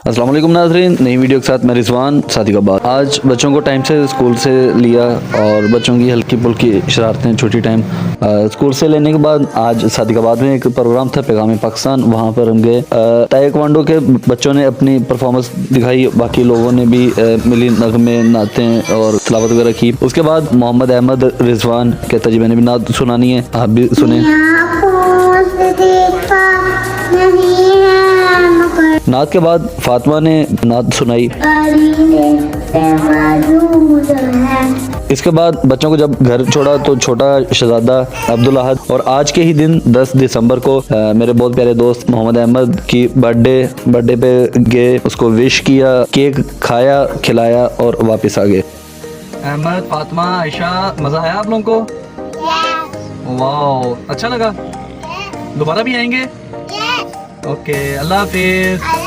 السلام علیکم ناظرین، نئی ویڈیو کے ساتھ میں رضوان صادق آباد۔ آج بچوں کو ٹائم سے اسکول سے لیا اور بچوں کی ہلکی پھلکی شرارتیں چھوٹی ٹائم اسکول سے لینے کے بعد آج صادق آباد میں ایک پروگرام تھا پیغام پاکستان، وہاں پر ہم گئے۔ تائیکوانڈو کے بچوں نے اپنی پرفارمنس دکھائی، باقی لوگوں نے بھی ملی نغمے نعتیں اور تلاوت وغیرہ کی۔ اس کے بعد محمد احمد رضوان کہتا جی میں نے بھی نعت سنانی ہے، آپ بھی سنیں۔ نعت کے بعد فاطمہ نے نعت سنائی۔ اس کے بعد بچوں کو جب گھر چھوڑا تو چھوٹا شہزادہ عبدالاحد اور آج کے ہی دن 10 دسمبر کو میرے بہت پیارے دوست محمد احمد کی برتھ ڈے پہ گئے، اس کو وش کیا، کیک کھایا کھلایا اور واپس آ گئے۔ احمد، فاطمہ، عائشہ، مزہ آیا آپ لوگوں کو؟ واو، اچھا لگا؟ دوبارہ بھی آئیں گے؟ اوکے، اللہ حافظ۔